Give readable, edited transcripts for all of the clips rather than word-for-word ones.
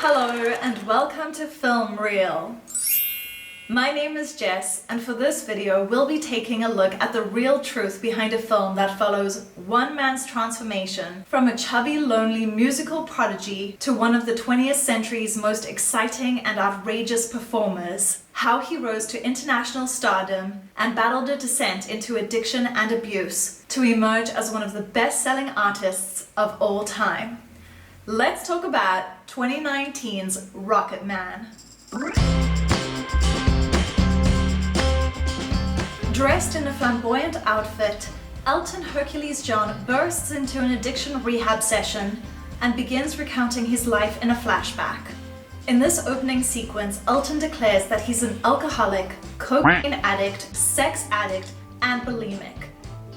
Hello and welcome to Film Reel. My name is Jess, and for this video we'll be taking a look at the real truth behind a film that follows one man's transformation from a chubby, lonely musical prodigy to one of the 20th century's most exciting and outrageous performers, how he rose to international stardom and battled a descent into addiction and abuse to emerge as one of the best-selling artists of all time. Let's talk about 2019's Rocketman. Dressed in a flamboyant outfit, Elton Hercules John bursts into an addiction rehab session and begins recounting his life in a flashback. In this opening sequence, Elton declares that he's an alcoholic, cocaine addict, sex addict, and bulimic.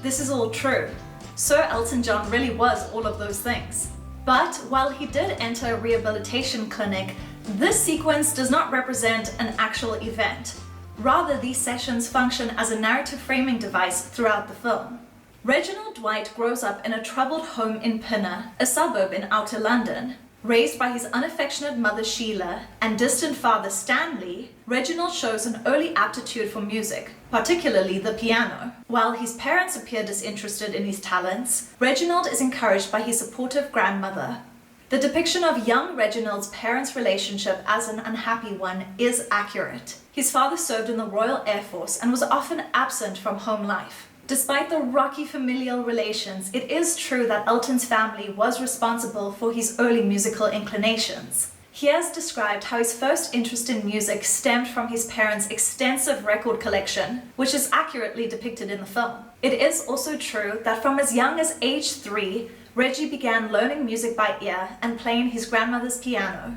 This is all true. Sir Elton John really was all of those things. But while he did enter a rehabilitation clinic, this sequence does not represent an actual event. Rather, these sessions function as a narrative framing device throughout the film. Reginald Dwight grows up in a troubled home in Pinner, a suburb in outer London. Raised by his unaffectionate mother Sheila and distant father Stanley, Reginald shows an early aptitude for music, particularly the piano. While his parents appear disinterested in his talents, Reginald is encouraged by his supportive grandmother. The depiction of young Reginald's parents' relationship as an unhappy one is accurate. His father served in the Royal Air Force and was often absent from home life. Despite the rocky familial relations, it is true that Elton's family was responsible for his early musical inclinations. He has described how his first interest in music stemmed from his parents' extensive record collection, which is accurately depicted in the film. It is also true that from as young as age 3, Reggie began learning music by ear and playing his grandmother's piano.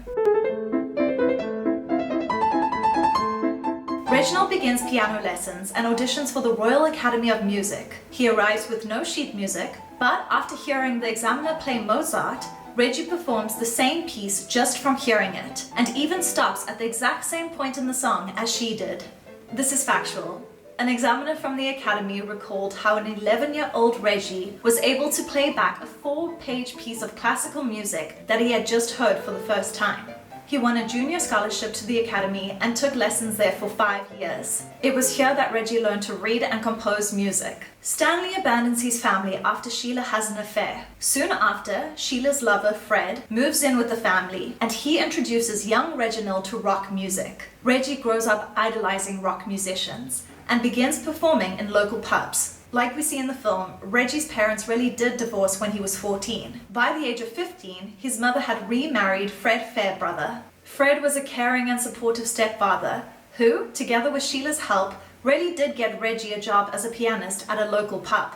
Reginald begins piano lessons and auditions for the Royal Academy of Music. He arrives with no sheet music, but after hearing the examiner play Mozart, Reggie performs the same piece just from hearing it, and even stops at the exact same point in the song as she did. This is factual. An examiner from the Academy recalled how an 11-year-old Reggie was able to play back a 4-page piece of classical music that he had just heard for the first time. He won a junior scholarship to the Academy and took lessons there for 5 years. It was here that Reggie learned to read and compose music. Stanley abandons his family after Sheila has an affair. Soon after, Sheila's lover, Fred, moves in with the family, and he introduces young Reginald to rock music. Reggie grows up idolizing rock musicians and begins performing in local pubs. Like we see in the film, Reggie's parents really did divorce when he was 14. By the age of 15, his mother had remarried Fred Fairbrother. Fred was a caring and supportive stepfather who, together with Sheila's help, really did get Reggie a job as a pianist at a local pub.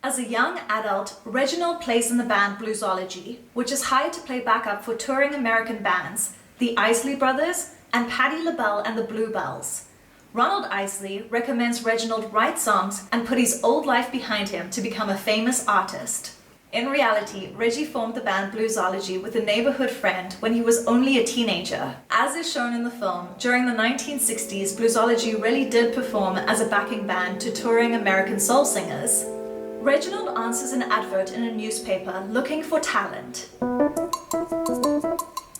As a young adult, Reginald plays in the band Bluesology, which is hired to play backup for touring American bands, the Isley Brothers and Patti LaBelle and the Bluebells. Ronald Isley recommends Reginald write songs and put his old life behind him to become a famous artist. In reality, Reggie formed the band Bluesology with a neighborhood friend when he was only a teenager. As is shown in the film, during the 1960s, Bluesology really did perform as a backing band to touring American soul singers. Reginald answers an advert in a newspaper looking for talent.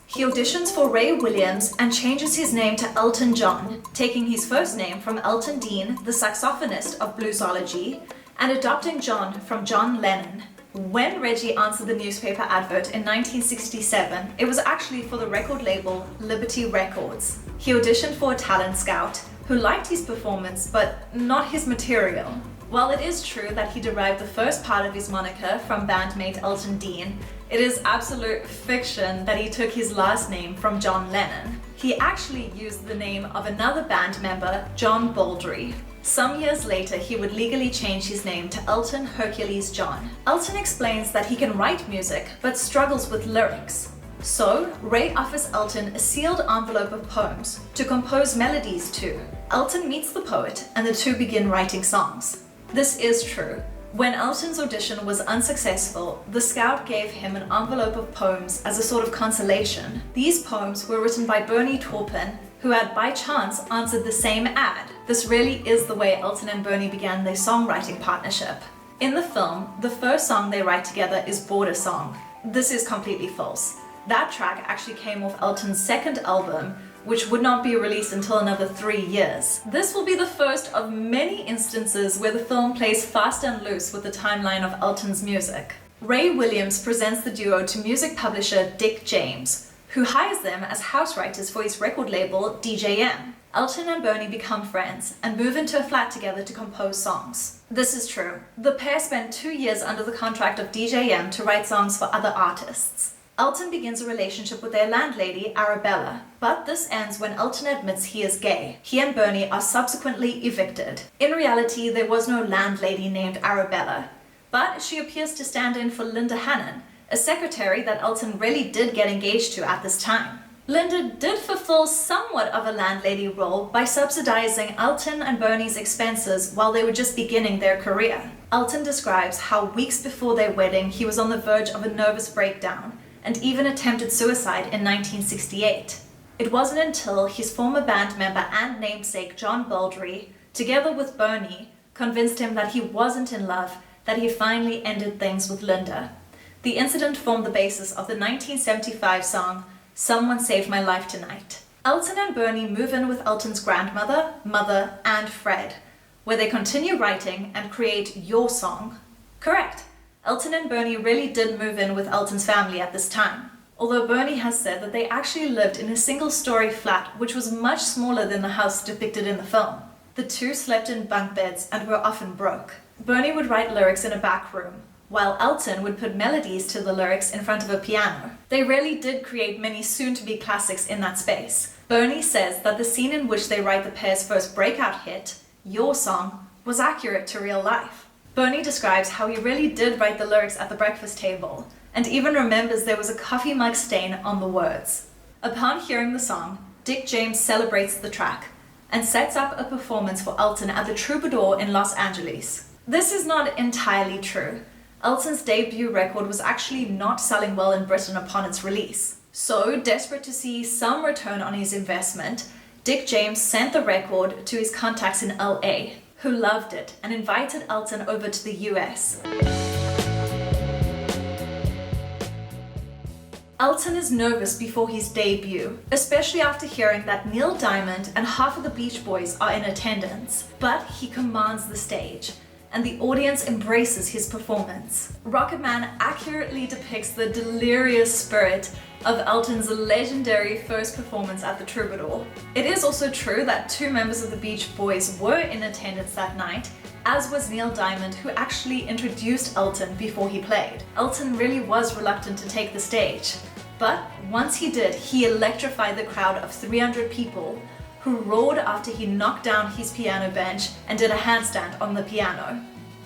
He auditions for Ray Williams and changes his name to Elton John, taking his first name from Elton Dean, the saxophonist of Bluesology, and adopting John from John Lennon. When Reggie answered the newspaper advert in 1967, it was actually for the record label Liberty Records. He auditioned for a talent scout who liked his performance but not his material. While it is true that he derived the first part of his moniker from bandmate Elton Dean, it is absolute fiction that he took his last name from John Lennon. He actually used the name of another band member, John Baldry. Some years later, he would legally change his name to Elton Hercules John. Elton explains that he can write music, but struggles with lyrics. So, Ray offers Elton a sealed envelope of poems to compose melodies to. Elton meets the poet, and the two begin writing songs. This is true. When Elton's audition was unsuccessful, the scout gave him an envelope of poems as a sort of consolation. These poems were written by Bernie Taupin, who had by chance answered the same ad. This really is the way Elton and Bernie began their songwriting partnership. In the film, the first song they write together is Border Song. This is completely false. That track actually came off Elton's second album, which would not be released until another 3 years. This will be the first of many instances where the film plays fast and loose with the timeline of Elton's music. Ray Williams presents the duo to music publisher Dick James, who hires them as house writers for his record label DJM. Elton and Bernie become friends and move into a flat together to compose songs. This is true. The pair spent 2 years under the contract of DJM to write songs for other artists. Elton begins a relationship with their landlady, Arabella, but this ends when Elton admits he is gay. He and Bernie are subsequently evicted. In reality, there was no landlady named Arabella, but she appears to stand in for Linda Hannon, a secretary that Elton really did get engaged to at this time. Linda did fulfill somewhat of a landlady role by subsidizing Elton and Bernie's expenses while they were just beginning their career. Elton describes how weeks before their wedding he was on the verge of a nervous breakdown, and even attempted suicide in 1968. It wasn't until his former band member and namesake John Baldry, together with Bernie, convinced him that he wasn't in love that he finally ended things with Linda. The incident formed the basis of the 1975 song Someone Saved My Life Tonight. Elton and Bernie move in with Elton's grandmother, mother, and Fred, where they continue writing and create Your Song. Correct. Elton and Bernie really did move in with Elton's family at this time, although Bernie has said that they actually lived in a single-story flat which was much smaller than the house depicted in the film. The two slept in bunk beds and were often broke. Bernie would write lyrics in a back room, while Elton would put melodies to the lyrics in front of a piano. They really did create many soon-to-be classics in that space. Bernie says that the scene in which they write the pair's first breakout hit, Your Song, was accurate to real life. Bernie describes how he really did write the lyrics at the breakfast table, and even remembers there was a coffee mug stain on the words. Upon hearing the song, Dick James celebrates the track and sets up a performance for Elton at the Troubadour in Los Angeles. This is not entirely true. Elton's debut record was actually not selling well in Britain upon its release. So, desperate to see some return on his investment, Dick James sent the record to his contacts in LA, who loved it and invited Elton over to the US. Elton is nervous before his debut, especially after hearing that Neil Diamond and half of the Beach Boys are in attendance, but he commands the stage, and the audience embraces his performance. Rocketman accurately depicts the delirious spirit of Elton's legendary first performance at the Troubadour. It is also true that 2 members of the Beach Boys were in attendance that night, as was Neil Diamond, who actually introduced Elton before he played. Elton really was reluctant to take the stage, but once he did, he electrified the crowd of 300 people who roared after he knocked down his piano bench and did a handstand on the piano.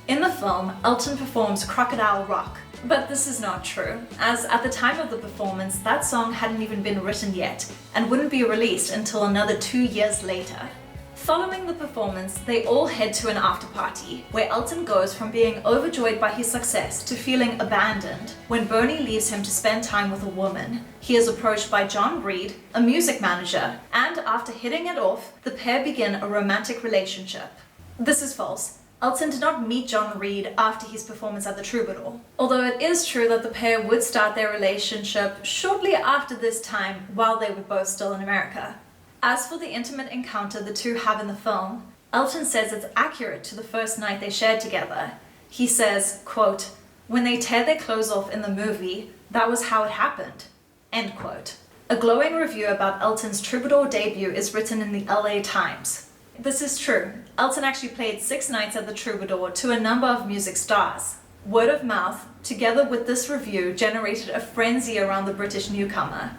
In the film, Elton performs Crocodile Rock, but this is not true, as at the time of the performance, that song hadn't even been written yet and wouldn't be released until another 2 years later. Following the performance, they all head to an after-party, where Elton goes from being overjoyed by his success to feeling abandoned. When Bernie leaves him to spend time with a woman, he is approached by John Reid, a music manager, and after hitting it off, the pair begin a romantic relationship. This is false. Elton did not meet John Reid after his performance at the Troubadour, although it is true that the pair would start their relationship shortly after this time while they were both still in America. As for the intimate encounter the two have in the film, Elton says it's accurate to the first night they shared together. He says, quote, "When they tear their clothes off in the movie, that was how it happened," end quote. A glowing review about Elton's Troubadour debut is written in the LA Times. This is true. Elton actually played 6 nights at the Troubadour to a number of music stars. Word of mouth, together with this review, generated a frenzy around the British newcomer.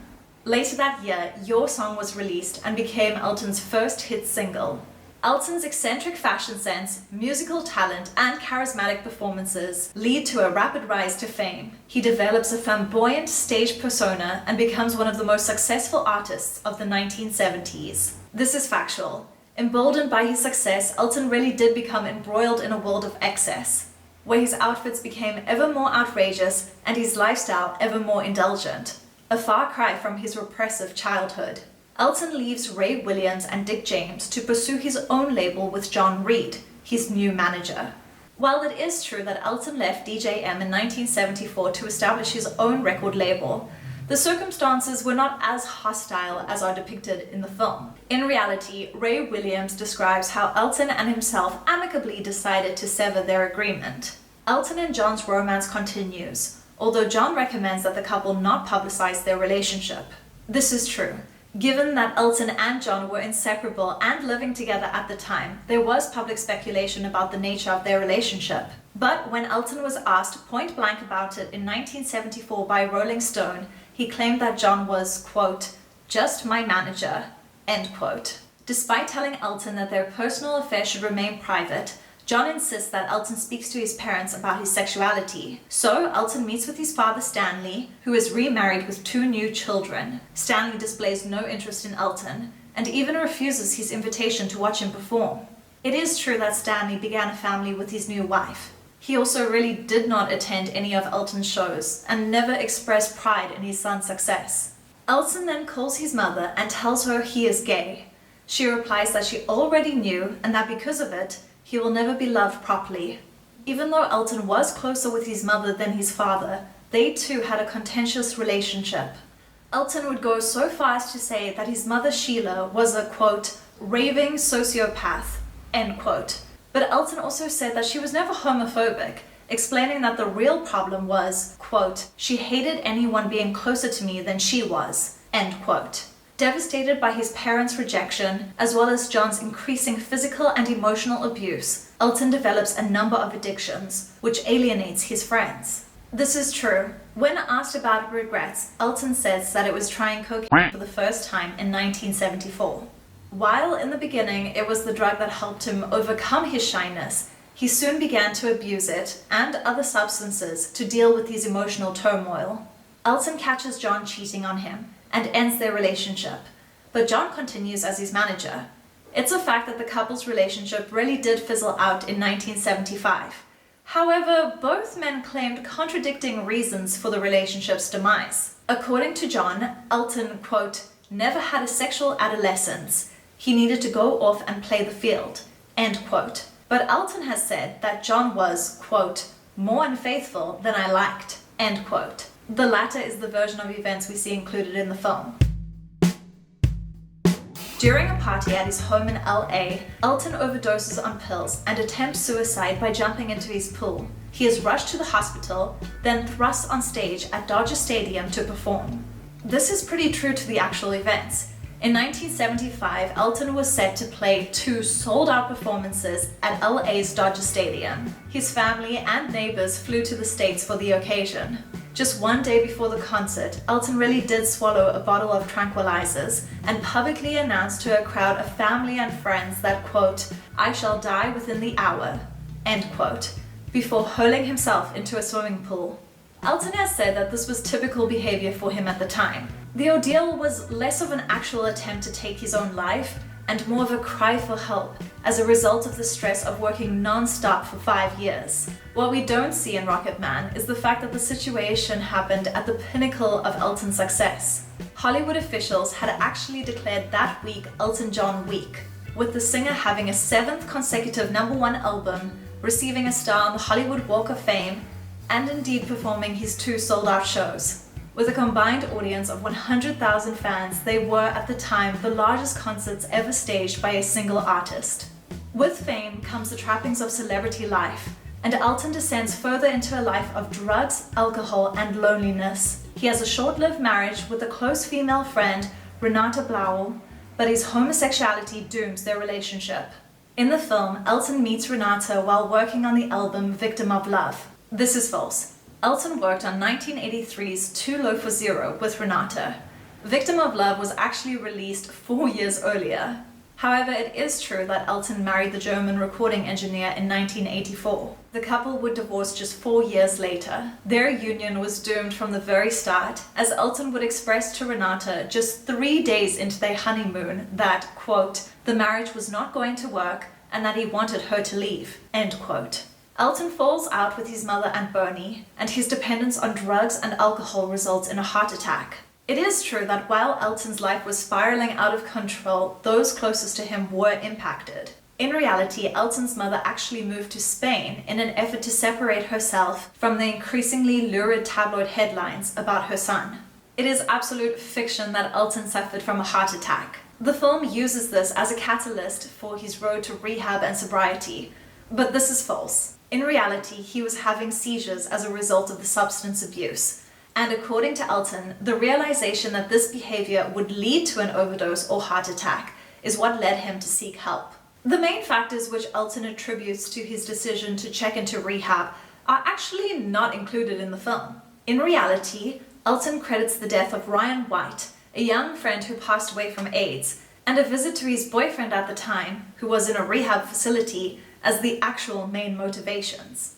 Later that year, Your Song was released and became Elton's first hit single. Elton's eccentric fashion sense, musical talent, and charismatic performances lead to a rapid rise to fame. He develops a flamboyant stage persona and becomes one of the most successful artists of the 1970s. This is factual. Emboldened by his success, Elton really did become embroiled in a world of excess, where his outfits became ever more outrageous and his lifestyle ever more indulgent. A far cry from his repressive childhood. Elton leaves Ray Williams and Dick James to pursue his own label with John Reid, his new manager. While it is true that Elton left DJM in 1974 to establish his own record label, The circumstances were not as hostile as are depicted in the film. In reality, Ray Williams describes how Elton and himself amicably decided to sever their agreement. Elton and John's romance continues, although John recommends that the couple not publicize their relationship. This is true. Given that Elton and John were inseparable and living together at the time, there was public speculation about the nature of their relationship. But when Elton was asked point blank about it in 1974 by Rolling Stone, he claimed that John was, quote, "just my manager," end quote. Despite telling Elton that their personal affair should remain private, John insists that Elton speaks to his parents about his sexuality. So Elton meets with his father Stanley, who is remarried with 2 new children. Stanley displays no interest in Elton, and even refuses his invitation to watch him perform. It is true that Stanley began a family with his new wife. He also really did not attend any of Elton's shows, and never expressed pride in his son's success. Elton then calls his mother and tells her he is gay. She replies that she already knew, and that because of it, he will never be loved properly. Even though Elton was closer with his mother than his father, they too had a contentious relationship. Elton would go so far as to say that his mother Sheila was a, quote, "raving sociopath," end quote. But Elton also said that she was never homophobic, explaining that the real problem was, quote, "she hated anyone being closer to me than she was," end quote. Devastated by his parents' rejection, as well as John's increasing physical and emotional abuse, Elton develops a number of addictions, which alienates his friends. This is true. When asked about regrets, Elton says that it was trying cocaine for the first time in 1974. While in the beginning it was the drug that helped him overcome his shyness, he soon began to abuse it and other substances to deal with his emotional turmoil. Elton catches John cheating on him and ends their relationship, but John continues as his manager. It's a fact that the couple's relationship really did fizzle out in 1975. However, both men claimed contradicting reasons for the relationship's demise. According to John, Elton, quote, "never had a sexual adolescence. He needed to go off and play the field," end quote. But Elton has said that John was, quote, "more unfaithful than I liked," end quote. The latter is the version of events we see included in the film. During a party at his home in LA, Elton overdoses on pills and attempts suicide by jumping into his pool. He is rushed to the hospital, then thrust on stage at Dodger Stadium to perform. This is pretty true to the actual events. In 1975, Elton was set to play 2 sold-out performances at LA's Dodger Stadium. His family and neighbors flew to the States for the occasion. Just one day before the concert, Elton really did swallow a bottle of tranquilizers and publicly announced to a crowd of family and friends that, quote, "I shall die within the hour," end quote, before hurling himself into a swimming pool. Elton has said that this was typical behavior for him at the time. The ordeal was less of an actual attempt to take his own life and more of a cry for help as a result of the stress of working non-stop for 5 years. What we don't see in Rocketman is the fact that the situation happened at the pinnacle of Elton's success. Hollywood officials had actually declared that week Elton John Week, with the singer having a 7th consecutive #1 album, receiving a star on the Hollywood Walk of Fame, and indeed performing his 2 sold-out shows. With a combined audience of 100,000 fans, they were at the time the largest concerts ever staged by a single artist. With fame comes the trappings of celebrity life, and Elton descends further into a life of drugs, alcohol, and loneliness. He has a short-lived marriage with a close female friend, Renata Blauel, but his homosexuality dooms their relationship. In the film, Elton meets Renata while working on the album Victim of Love. This is false. Elton worked on 1983's Too Low for Zero with Renata. Victim of Love was actually released 4 years earlier. However, it is true that Elton married the German recording engineer in 1984. The couple would divorce just 4 years later. Their union was doomed from the very start, as Elton would express to Renata just 3 days into their honeymoon that, quote, "the marriage was not going to work and that he wanted her to leave," end quote. Elton falls out with his mother and Bernie, and his dependence on drugs and alcohol results in a heart attack. It is true that while Elton's life was spiraling out of control, those closest to him were impacted. In reality, Elton's mother actually moved to Spain in an effort to separate herself from the increasingly lurid tabloid headlines about her son. It is absolute fiction that Elton suffered from a heart attack. The film uses this as a catalyst for his road to rehab and sobriety, but this is false. In reality, he was having seizures as a result of the substance abuse. And according to Elton, the realization that this behavior would lead to an overdose or heart attack is what led him to seek help. The main factors which Elton attributes to his decision to check into rehab are actually not included in the film. In reality, Elton credits the death of Ryan White, a young friend who passed away from AIDS, and a visit to his boyfriend at the time, who was in a rehab facility, as the actual main motivations.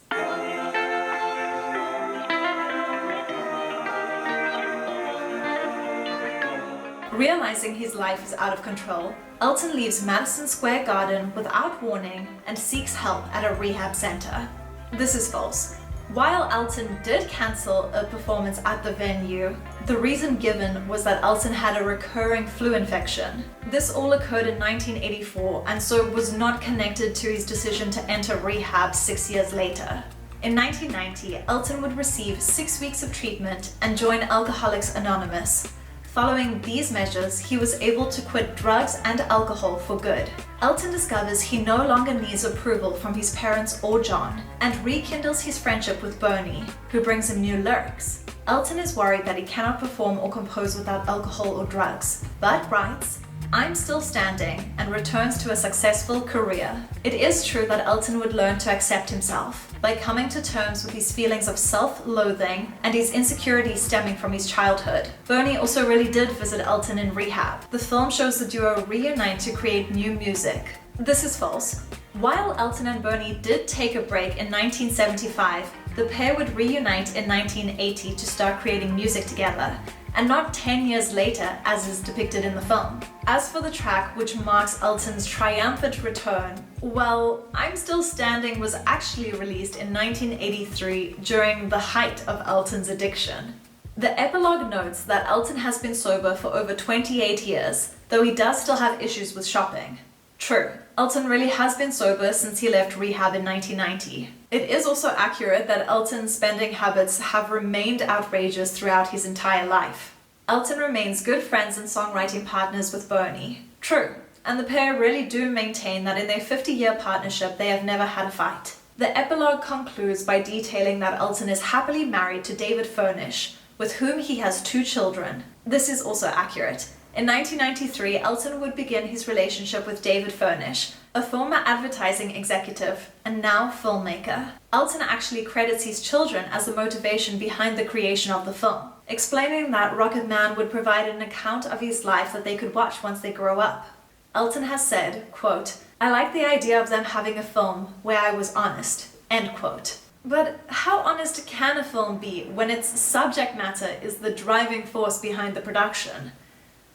Realizing his life is out of control, Elton leaves Madison Square Garden without warning and seeks help at a rehab center. This is false. While Elton did cancel a performance at the venue, the reason given was that Elton had a recurring flu infection. This all occurred in 1984 and so was not connected to his decision to enter rehab 6 years later. In 1990, Elton would receive 6 weeks of treatment and join Alcoholics Anonymous. Following these measures, he was able to quit drugs and alcohol for good. Elton discovers he no longer needs approval from his parents or John, and rekindles his friendship with Bernie, who brings him new lyrics. Elton is worried that he cannot perform or compose without alcohol or drugs, but writes, "I'm still standing," and returns to a successful career. It is true that Elton would learn to accept himself by coming to terms with his feelings of self-loathing and his insecurities stemming from his childhood. Bernie also really did visit Elton in rehab. The film shows the duo reunite to create new music. This is false. While Elton and Bernie did take a break in 1975, the pair would reunite in 1980 to start creating music together, and not 10 years later as is depicted in the film. As for the track which marks Elton's triumphant return, well, I'm Still Standing was actually released in 1983 during the height of Elton's addiction. The epilogue notes that Elton has been sober for over 28 years, though he does still have issues with shopping. True, Elton really has been sober since he left rehab in 1990. It is also accurate that Elton's spending habits have remained outrageous throughout his entire life. Elton remains good friends and songwriting partners with Bernie. True, and the pair really do maintain that in their 50-year partnership they have never had a fight. The epilogue concludes by detailing that Elton is happily married to David Furnish, with whom he has 2 children. This is also accurate. In 1993, Elton would begin his relationship with David Furnish, a former advertising executive and now filmmaker. Elton actually credits his children as the motivation behind the creation of the film, explaining that Rocketman would provide an account of his life that they could watch once they grow up. Elton has said, quote, "I like the idea of them having a film where I was honest," end quote. But how honest can a film be when its subject matter is the driving force behind the production?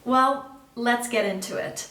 Well, let's get into it.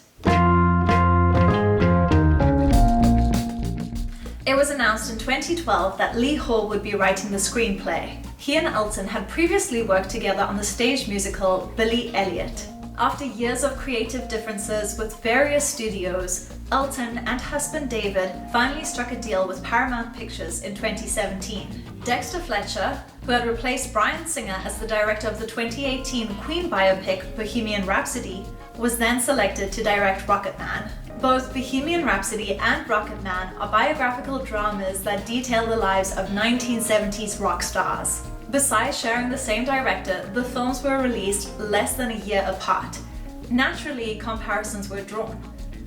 It was announced in 2012 that Lee Hall would be writing the screenplay. He and Elton had previously worked together on the stage musical Billy Elliot. After years of creative differences with various studios, Elton and husband David finally struck a deal with Paramount Pictures in 2017. Dexter Fletcher, who had replaced Bryan Singer as the director of the 2018 Queen biopic Bohemian Rhapsody, was then selected to direct Rocketman. Both Bohemian Rhapsody and Rocketman are biographical dramas that detail the lives of 1970s rock stars. Besides sharing the same director, the films were released less than a year apart. Naturally, comparisons were drawn.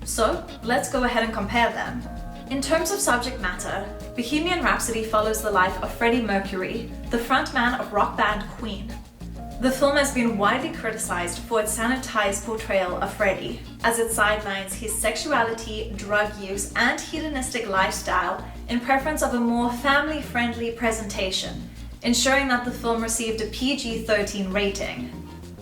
So, let's go ahead and compare them. In terms of subject matter, Bohemian Rhapsody follows the life of Freddie Mercury, the frontman of rock band Queen. The film has been widely criticized for its sanitized portrayal of Freddie, as it sidelines his sexuality, drug use, and hedonistic lifestyle in preference of a more family-friendly presentation, ensuring that the film received a PG-13 rating.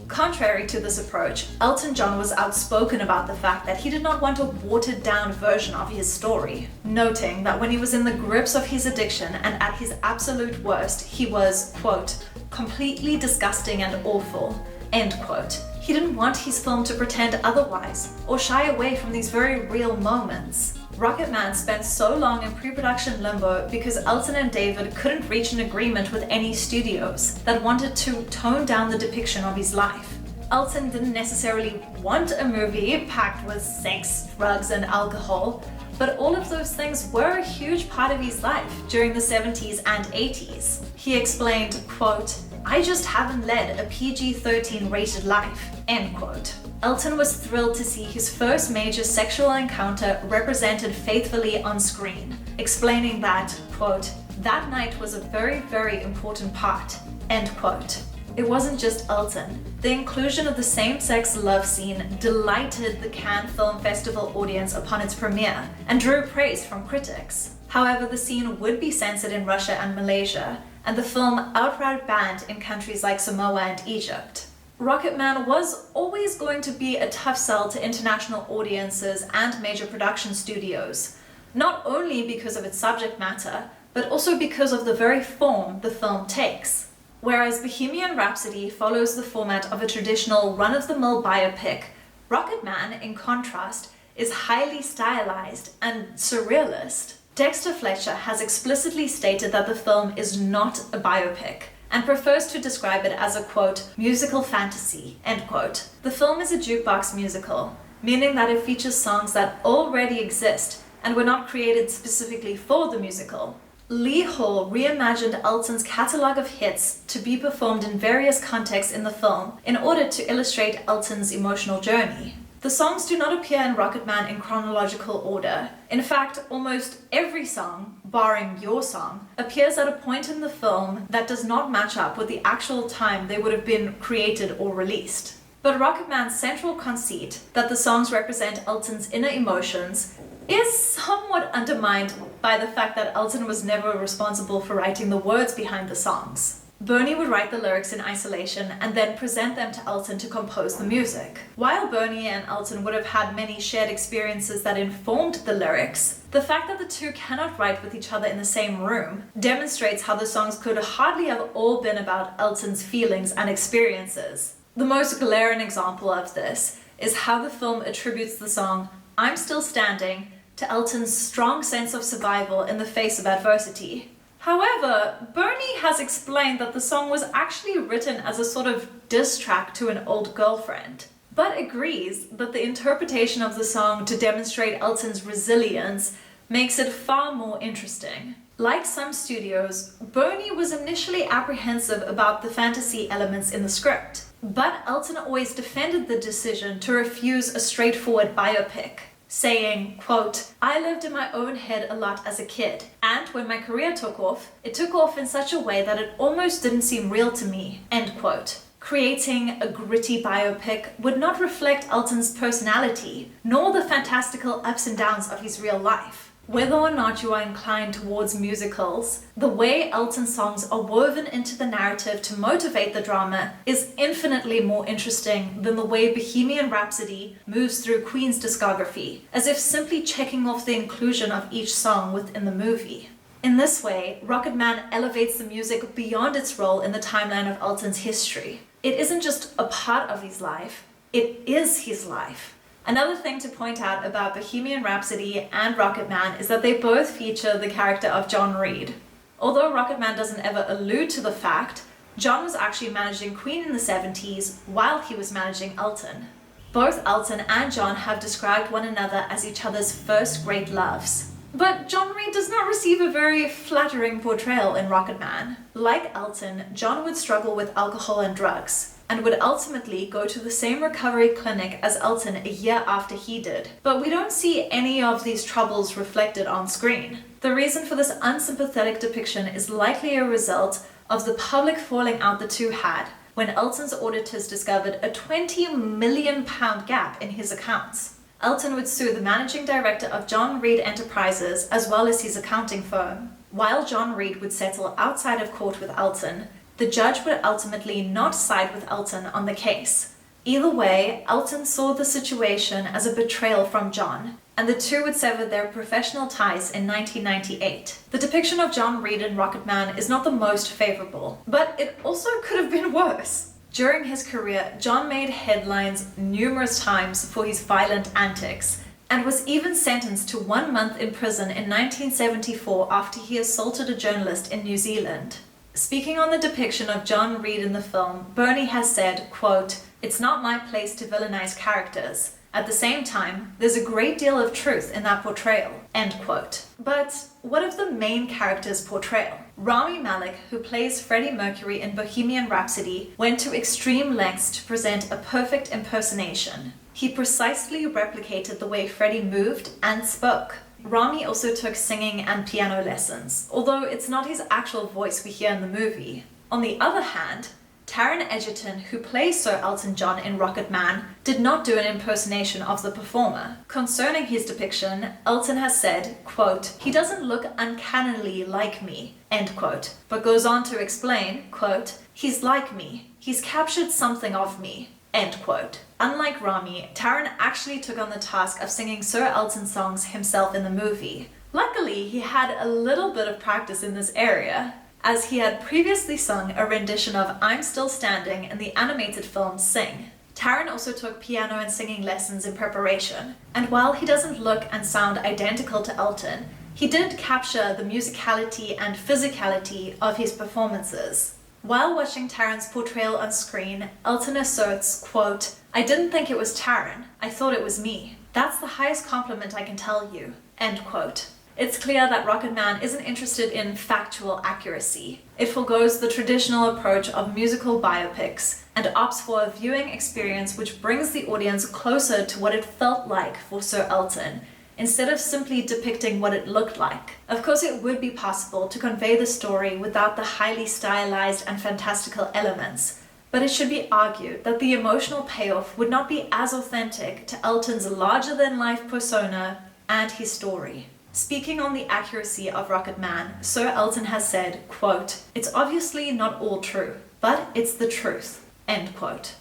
Contrary to this approach, Elton John was outspoken about the fact that he did not want a watered-down version of his story, noting that when he was in the grips of his addiction and at his absolute worst, he was, quote, "completely disgusting and awful," end quote. He didn't want his film to pretend otherwise, or shy away from these very real moments. Rocketman spent so long in pre-production limbo because Elton and David couldn't reach an agreement with any studios that wanted to tone down the depiction of his life. Elton didn't necessarily want a movie packed with sex, drugs, and alcohol, but all of those things were a huge part of his life during the 70s and 80s. He explained, quote, "I just haven't led a PG-13 rated life," end quote. Elton was thrilled to see his first major sexual encounter represented faithfully on screen, explaining that, quote, "That night was a very, very important part," end quote. It wasn't just Elton. The inclusion of the same-sex love scene delighted the Cannes Film Festival audience upon its premiere and drew praise from critics. However, the scene would be censored in Russia and Malaysia, and the film outright banned in countries like Samoa and Egypt. Rocketman was always going to be a tough sell to international audiences and major production studios, not only because of its subject matter, but also because of the very form the film takes. Whereas Bohemian Rhapsody follows the format of a traditional run-of-the-mill biopic, Rocketman, in contrast, is highly stylized and surrealist. Dexter Fletcher has explicitly stated that the film is not a biopic, and prefers to describe it as a, quote, "musical fantasy," end quote. The film is a jukebox musical, meaning that it features songs that already exist and were not created specifically for the musical. Lee Hall reimagined Elton's catalogue of hits to be performed in various contexts in the film in order to illustrate Elton's emotional journey. The songs do not appear in Rocketman in chronological order. In fact, almost every song, barring Your Song, appears at a point in the film that does not match up with the actual time they would have been created or released. But Rocketman's central conceit, that the songs represent Elton's inner emotions, is somewhat undermined by the fact that Elton was never responsible for writing the words behind the songs. Bernie would write the lyrics in isolation and then present them to Elton to compose the music. While Bernie and Elton would have had many shared experiences that informed the lyrics, the fact that the two cannot write with each other in the same room demonstrates how the songs could hardly have all been about Elton's feelings and experiences. The most glaring example of this is how the film attributes the song "I'm Still Standing" to Elton's strong sense of survival in the face of adversity. However, Bernie has explained that the song was actually written as a sort of diss track to an old girlfriend, but agrees that the interpretation of the song to demonstrate Elton's resilience makes it far more interesting. Like some studios, Bernie was initially apprehensive about the fantasy elements in the script, but Elton always defended the decision to refuse a straightforward biopic, saying, quote, "I lived in my own head a lot as a kid, and when my career took off, it took off in such a way that it almost didn't seem real to me," end quote. Creating a gritty biopic would not reflect Elton's personality, nor the fantastical ups and downs of his real life. Whether or not you are inclined towards musicals, the way Elton's songs are woven into the narrative to motivate the drama is infinitely more interesting than the way Bohemian Rhapsody moves through Queen's discography, as if simply checking off the inclusion of each song within the movie. In this way, Rocketman elevates the music beyond its role in the timeline of Elton's history. It isn't just a part of his life, it is his life. Another thing to point out about Bohemian Rhapsody and Rocketman is that they both feature the character of John Reid. Although Rocketman doesn't ever allude to the fact, John was actually managing Queen in the 70s while he was managing Elton. Both Elton and John have described one another as each other's first great loves. But John Reid does not receive a very flattering portrayal in Rocketman. Like Elton, John would struggle with alcohol and drugs, and would ultimately go to the same recovery clinic as Elton a year after he did. But we don't see any of these troubles reflected on screen. The reason for this unsympathetic depiction is likely a result of the public falling out the two had when Elton's auditors discovered a £20 million gap in his accounts. Elton would sue the managing director of John Reid Enterprises as well as his accounting firm. While John Reid would settle outside of court with Elton, the judge would ultimately not side with Elton on the case. Either way, Elton saw the situation as a betrayal from John, and the two would sever their professional ties in 1998. The depiction of John Reid in Rocketman is not the most favourable, but it also could have been worse. During his career, John made headlines numerous times for his violent antics, and was even sentenced to 1 month in prison in 1974 after he assaulted a journalist in New Zealand. Speaking on the depiction of John Reed in the film, Bernie has said, quote, "It's not my place to villainize characters. At the same time, there's a great deal of truth in that portrayal," end quote. But what of the main character's portrayal? Rami Malek, who plays Freddie Mercury in Bohemian Rhapsody, went to extreme lengths to present a perfect impersonation. He precisely replicated the way Freddie moved and spoke. Rami also took singing and piano lessons, although it's not his actual voice we hear in the movie. On the other hand, Taron Egerton, who plays Sir Elton John in Rocketman, did not do an impersonation of the performer. Concerning his depiction, Elton has said, quote, "He doesn't look uncannily like me," end quote, but goes on to explain, quote, "He's like me. He's captured something of me," end quote. Unlike Rami, Taron actually took on the task of singing Sir Elton's songs himself in the movie. Luckily, he had a little bit of practice in this area, as he had previously sung a rendition of "I'm Still Standing" in the animated film Sing. Taron also took piano and singing lessons in preparation, and while he doesn't look and sound identical to Elton, he did capture the musicality and physicality of his performances. While watching Taron's portrayal on screen, Elton asserts, quote, "I didn't think it was Taron, I thought it was me. That's the highest compliment I can tell you," end quote. It's clear that Rocketman isn't interested in factual accuracy. It forgoes the traditional approach of musical biopics and opts for a viewing experience which brings the audience closer to what it felt like for Sir Elton, instead of simply depicting what it looked like. Of course, it would be possible to convey the story without the highly stylized and fantastical elements, but it should be argued that the emotional payoff would not be as authentic to Elton's larger-than-life persona and his story. Speaking on the accuracy of Rocketman, Sir Elton has said, quote, "It's obviously not all true, but it's the truth," end quote.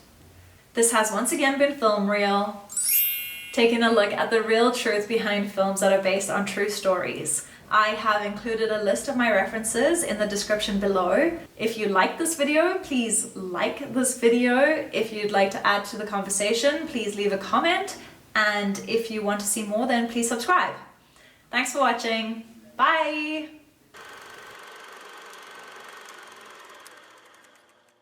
This has once again been Film Reel, taking a look at the real truth behind films that are based on true stories. I have included a list of my references in the description below. If you like this video, please like this video. If you'd like to add to the conversation, please leave a comment. And if you want to see more, then please subscribe. Thanks for watching. Bye!